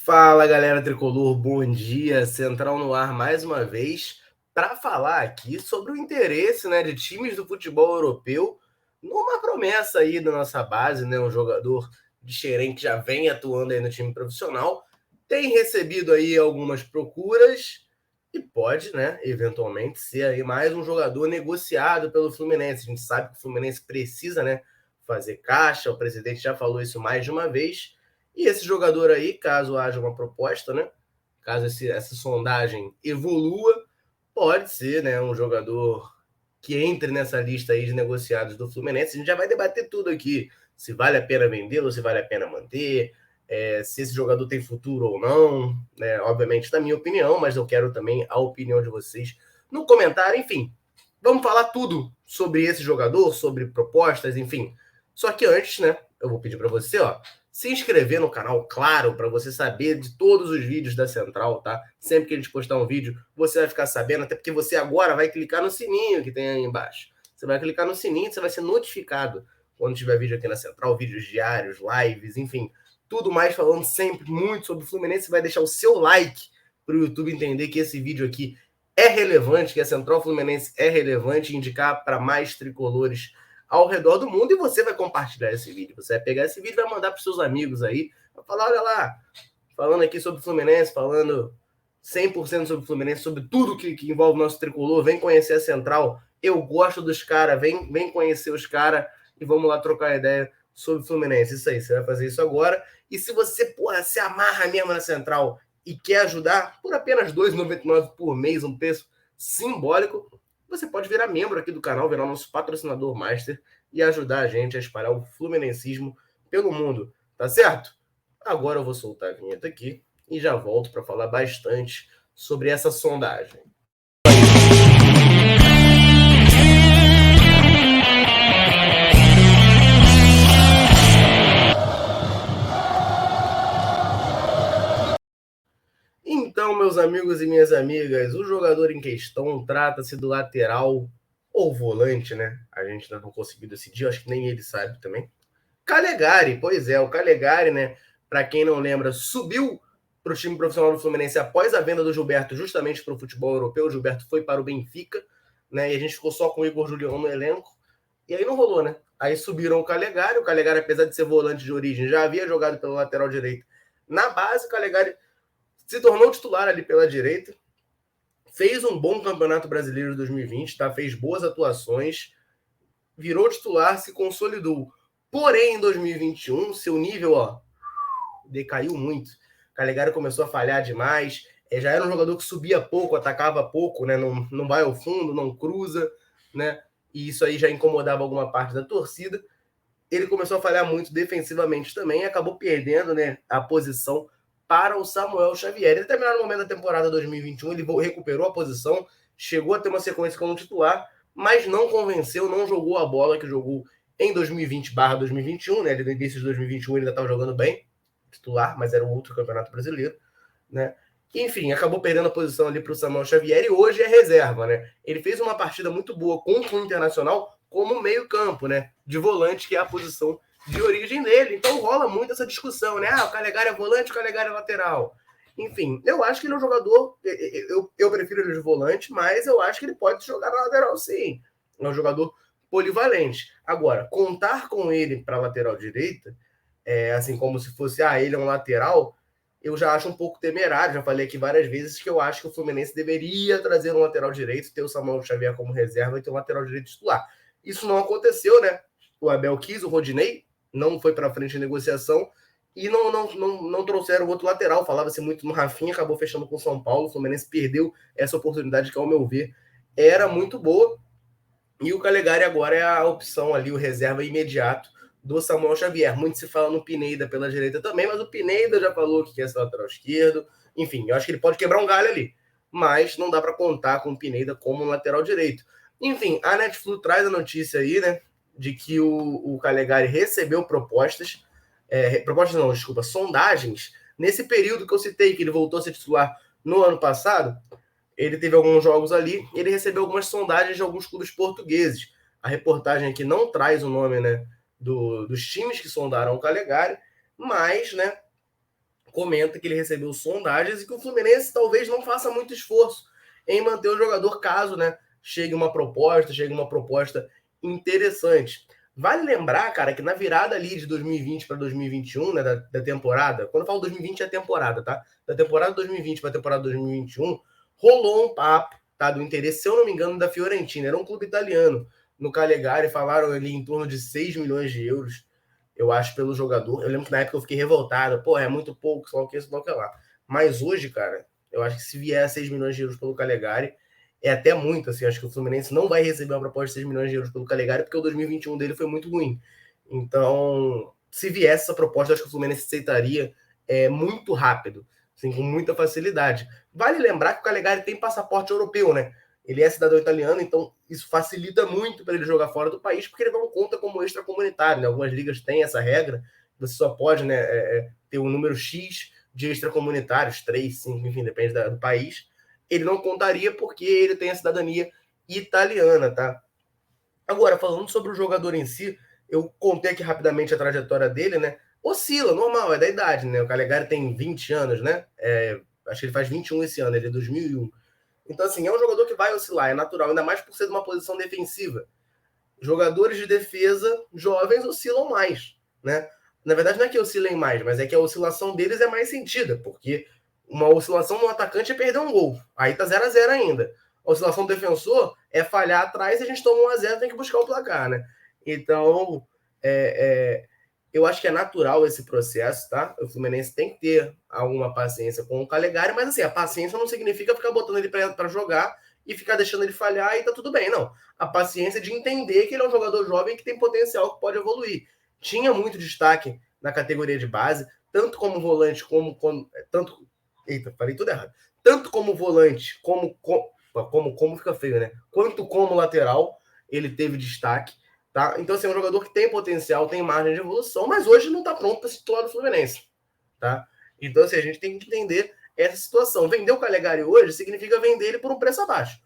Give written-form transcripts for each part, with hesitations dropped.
Fala, galera tricolor, bom dia. Central no ar mais uma vez para falar aqui sobre o interesse, né, de times do futebol europeu numa promessa aí da nossa base, né, um jogador de Xerém que já vem atuando aí no time profissional, tem recebido aí algumas procuras e pode, né, eventualmente ser aí mais um jogador negociado pelo Fluminense. A gente sabe que o Fluminense precisa, né, fazer caixa, o presidente já falou isso mais de uma vez. E esse jogador aí, caso haja uma proposta, né? Caso essa sondagem evolua, pode ser, né, um jogador que entre nessa lista aí de negociados do Fluminense. A gente já vai debater tudo aqui. Se vale a pena vendê-lo, se vale a pena manter, se esse jogador tem futuro ou não. Né? Obviamente, na minha opinião, mas eu quero também a opinião de vocês no comentário. Enfim, vamos falar tudo sobre esse jogador, sobre propostas, enfim. Só que antes, né, eu vou pedir para você, ó, se inscrever no canal, claro, para você saber de todos os vídeos da Central, tá? Sempre que a gente postar um vídeo, você vai ficar sabendo, até porque você agora vai clicar no sininho que tem aí embaixo. Você vai clicar no sininho, você vai ser notificado quando tiver vídeo aqui na Central, vídeos diários, lives, enfim, tudo mais falando sempre muito sobre o Fluminense. Você vai deixar o seu like para o YouTube entender que esse vídeo aqui é relevante, que a Central Fluminense é relevante, indicar para mais tricolores ao redor do mundo, e você vai compartilhar esse vídeo. Você vai pegar esse vídeo e vai mandar para seus amigos aí, vai falar, olha lá, falando aqui sobre o Fluminense, falando 100% sobre o Fluminense, sobre tudo que envolve o nosso tricolor. Vem conhecer a Central, eu gosto dos caras, vem conhecer os caras e vamos lá trocar ideia sobre o Fluminense. Isso aí, você vai fazer isso agora. E se você, porra, se amarra mesmo na Central e quer ajudar, por apenas R$ 2,99 por mês, um preço simbólico, você pode virar membro aqui do canal, virar nosso patrocinador master e ajudar a gente a espalhar o fluminensismo pelo mundo, tá certo? Agora eu vou soltar a vinheta aqui e já volto para falar bastante sobre essa sondagem. Então, meus amigos e minhas amigas, o jogador em questão trata-se do lateral ou volante, né? A gente ainda não conseguiu decidir, acho que nem ele sabe também. Calegari, pois é, o Calegari, né? Para quem não lembra, subiu para o time profissional do Fluminense após a venda do Gilberto, justamente para o futebol europeu. O Gilberto foi para o Benfica, né? E a gente ficou só com o Igor Julião no elenco. E aí não rolou, né? Aí subiram o Calegari, apesar de ser volante de origem, já havia jogado pelo lateral direito na base. O Calegari se tornou titular ali pela direita, fez um bom campeonato brasileiro de 2020, tá? Fez boas atuações, virou titular, se consolidou. Porém, em 2021, seu nível, ó, decaiu muito. O Calegari começou a falhar demais. Já era um jogador que subia pouco, atacava pouco, né? Não vai ao fundo, não cruza, né? E isso aí já incomodava alguma parte da torcida. Ele começou a falhar muito defensivamente também e acabou perdendo, né, a posição para o Samuel Xavier. Em determinado momento da temporada 2021, ele recuperou a posição, chegou a ter uma sequência como titular, mas não convenceu, não jogou a bola que jogou em 2020/2021, né? No início de 2021 ele ainda estava jogando bem, titular, mas era um outro campeonato brasileiro, né? Enfim, acabou perdendo a posição ali para o Samuel Xavier e hoje é reserva, né? Ele fez uma partida muito boa contra o Internacional como meio-campo, né? De volante, que é a posição de origem dele. Então rola muito essa discussão, né? Ah, o Calegari é volante, o Calegari é lateral. Enfim, eu acho que ele é um jogador. Eu prefiro ele de volante, mas eu acho que ele pode jogar na lateral, sim. É um jogador polivalente. Agora, contar com ele para lateral direita, assim como se fosse, ele é um lateral, eu já acho um pouco temerário. Já falei aqui várias vezes que eu acho que o Fluminense deveria trazer um lateral direito, ter o Samuel Xavier como reserva e ter um lateral direito titular. Isso não aconteceu, né? O Abel quis o Rodinei, não foi para frente a negociação e não trouxeram outro lateral. Falava-se muito no Rafinha, acabou fechando com o São Paulo. O Fluminense perdeu essa oportunidade que, ao meu ver, era muito boa. E o Calegari agora é a opção ali, o reserva imediato do Samuel Xavier. Muito se fala no Pineda pela direita também, mas o Pineda já falou que quer ser lateral esquerdo. Enfim, eu acho que ele pode quebrar um galho ali, mas não dá para contar com o Pineda como um lateral direito. Enfim, a Netflix traz a notícia aí, né, de que o Calegari recebeu propostas, sondagens, nesse período que eu citei, que ele voltou a ser titular no ano passado. Ele teve alguns jogos ali, ele recebeu algumas sondagens de alguns clubes portugueses. A reportagem aqui não traz o nome, né, dos times que sondaram o Calegari, mas, né, comenta que ele recebeu sondagens e que o Fluminense talvez não faça muito esforço em manter o jogador caso, né, chegue uma proposta interessante. Vale lembrar, cara, que na virada ali de 2020 para 2021, né, da temporada, quando eu falo 2020 é a temporada, tá? Da temporada 2020 para a temporada 2021, rolou um papo, tá, do interesse, se eu não me engano, da Fiorentina, era um clube italiano, no Calegari, falaram ali em torno de 6 milhões de euros, eu acho, pelo jogador. Eu lembro que na época eu fiquei revoltado, pô, é muito pouco, só o que, só o que lá. Mas hoje, cara, eu acho que se vier 6 milhões de euros pelo Calegari, é até muito, assim, acho que o Fluminense não vai receber uma proposta de 6 milhões de euros pelo Calegari, porque o 2021 dele foi muito ruim. Então, se viesse essa proposta, acho que o Fluminense aceitaria muito rápido, assim, com muita facilidade. Vale lembrar que o Calegari tem passaporte europeu, né? Ele é cidadão italiano, então isso facilita muito para ele jogar fora do país, porque ele não conta como extracomunitário, né? Algumas ligas têm essa regra, você só pode, né, ter um número X de extracomunitários, 3, 5, enfim, depende do país. Ele não contaria porque ele tem a cidadania italiana, tá? Agora, falando sobre o jogador em si, eu contei aqui rapidamente a trajetória dele, né? Oscila, normal, é da idade, né? O Calegari tem 20 anos, né? Acho que ele faz 21 esse ano, ele é 2001. Então, assim, é um jogador que vai oscilar, é natural, ainda mais por ser de uma posição defensiva. Jogadores de defesa jovens oscilam mais, né? Na verdade, não é que oscilem mais, mas é que a oscilação deles é mais sentida, porque uma oscilação no atacante é perder um gol. Aí tá 0-0 ainda. A oscilação do defensor é falhar atrás e a gente toma 1-0 tem que buscar o placar, né? Então, eu acho que é natural esse processo, tá? O Fluminense tem que ter alguma paciência com o Calegari, mas assim, a paciência não significa ficar botando ele para jogar e ficar deixando ele falhar e tá tudo bem, não. A paciência de entender que ele é um jogador jovem que tem potencial, que pode evoluir. Tinha muito destaque na categoria de base, tanto como volante, tanto. Eita, falei tudo errado. Tanto como volante, como fica feio, né? Quanto como lateral, ele teve destaque. Tá? Então, assim, é um jogador que tem potencial, tem margem de evolução, mas hoje não está pronto para se titular do Fluminense. Tá? Então, assim, a gente tem que entender essa situação. Vender o Calegari hoje significa vender ele por um preço abaixo.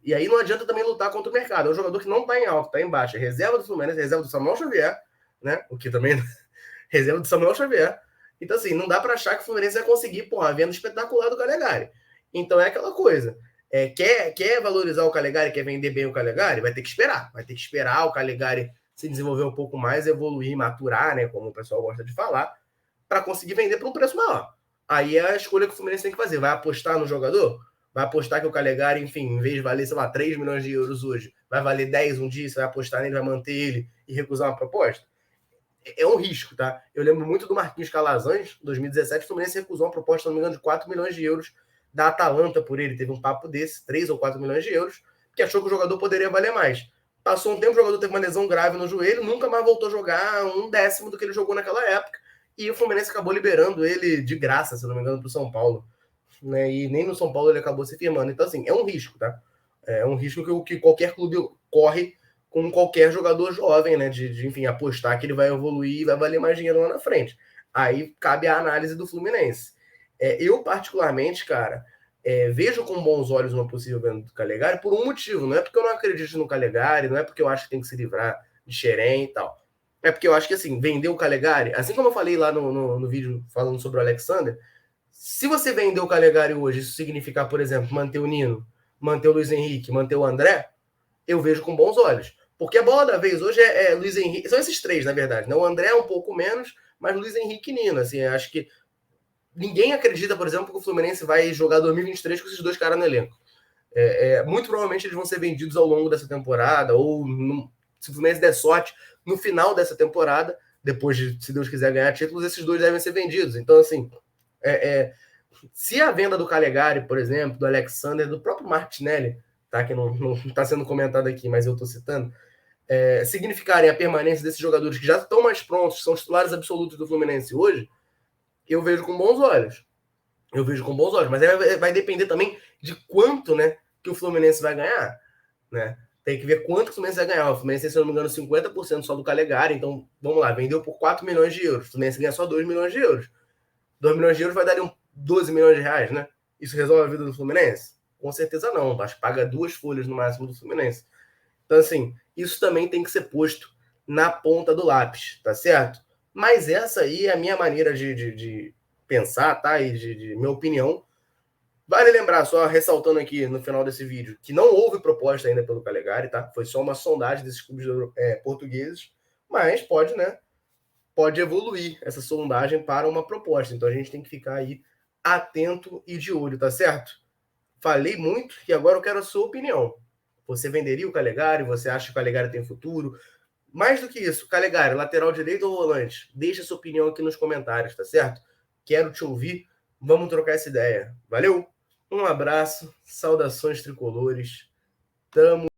E aí não adianta também lutar contra o mercado. É um jogador que não está em alta, está em baixa. Reserva do Fluminense, reserva do Samuel Xavier, né? O que também. Reserva do Samuel Xavier. Então, assim, não dá para achar que o Fluminense vai conseguir, pô, a venda espetacular do Calegari. Então é aquela coisa. Quer valorizar o Calegari, quer vender bem o Calegari, vai ter que esperar. Vai ter que esperar o Calegari se desenvolver um pouco mais, evoluir, maturar, né? Como o pessoal gosta de falar, para conseguir vender por um preço maior. Aí é a escolha que o Fluminense tem que fazer. Vai apostar no jogador? Vai apostar que o Calegari, enfim, em vez de valer, sei lá, 3 milhões de euros hoje, vai valer 10 um dia, você vai apostar nele, vai manter ele e recusar uma proposta? É um risco, tá? Eu lembro muito do Marquinhos Calazans, em 2017, o Fluminense recusou uma proposta, não me engano, de 4 milhões de euros da Atalanta por ele. Teve um papo desse, 3 ou 4 milhões de euros, que achou que o jogador poderia valer mais. Passou um tempo, o jogador teve uma lesão grave no joelho, nunca mais voltou a jogar 1/10 do que ele jogou naquela época, e o Fluminense acabou liberando ele de graça, se não me engano, para o São Paulo. Né? E nem no São Paulo ele acabou se firmando. Então, assim, é um risco, tá? É um risco que qualquer clube corre com qualquer jogador jovem, né? Enfim, apostar que ele vai evoluir e vai valer mais dinheiro lá na frente. Aí cabe a análise do Fluminense. Eu, particularmente, cara, vejo com bons olhos uma possível venda do Calegari por um motivo. Não é porque eu não acredito no Calegari, não é porque eu acho que tem que se livrar de Xerém e tal. É porque eu acho que, assim, vender o Calegari, assim como eu falei lá no vídeo falando sobre o Alexander, se você vender o Calegari hoje, isso significar, por exemplo, manter o Nino, manter o Luiz Henrique, manter o André, eu vejo com bons olhos. Porque a bola da vez hoje é Luiz Henrique. São esses três, na verdade. Né? O André é um pouco menos, mas Luiz Henrique e Nino. Assim, acho que ninguém acredita, por exemplo, que o Fluminense vai jogar 2023 com esses dois caras no elenco. Muito provavelmente eles vão ser vendidos ao longo dessa temporada, ou se o Fluminense der sorte, no final dessa temporada, depois de, se Deus quiser, ganhar títulos, esses dois devem ser vendidos. Então, assim, se a venda do Calegari, por exemplo, do Alexander, do próprio Martinelli, tá, que não está sendo comentado aqui, mas eu estou citando, significarem a permanência desses jogadores que já estão mais prontos, são titulares absolutos do Fluminense hoje, eu vejo com bons olhos. Eu vejo com bons olhos, mas vai depender também de quanto, né, que o Fluminense vai ganhar, né? Tem que ver quanto o Fluminense vai ganhar. O Fluminense, se eu não me engano, 50% só do Calegari, então, vamos lá, vendeu por 4 milhões de euros. O Fluminense ganha só 2 milhões de euros. 2 milhões de euros vai dar 12 milhões de reais, né? Isso resolve a vida do Fluminense? Com certeza não. Acho que paga 2 folhas no máximo do Fluminense. Então, assim, isso também tem que ser posto na ponta do lápis, tá certo? Mas essa aí é a minha maneira de pensar, tá? E de minha opinião. Vale lembrar, só ressaltando aqui no final desse vídeo, que não houve proposta ainda pelo Calegari, tá? Foi só uma sondagem desses clubes portugueses, mas pode, né? Pode evoluir essa sondagem para uma proposta. Então a gente tem que ficar aí atento e de olho, tá certo? Falei muito e agora eu quero a sua opinião. Você venderia o Calegari? Você acha que o Calegari tem futuro? Mais do que isso, Calegari, lateral direito ou volante? Deixa sua opinião aqui nos comentários, tá certo? Quero te ouvir. Vamos trocar essa ideia. Valeu? Um abraço, saudações tricolores. Tamo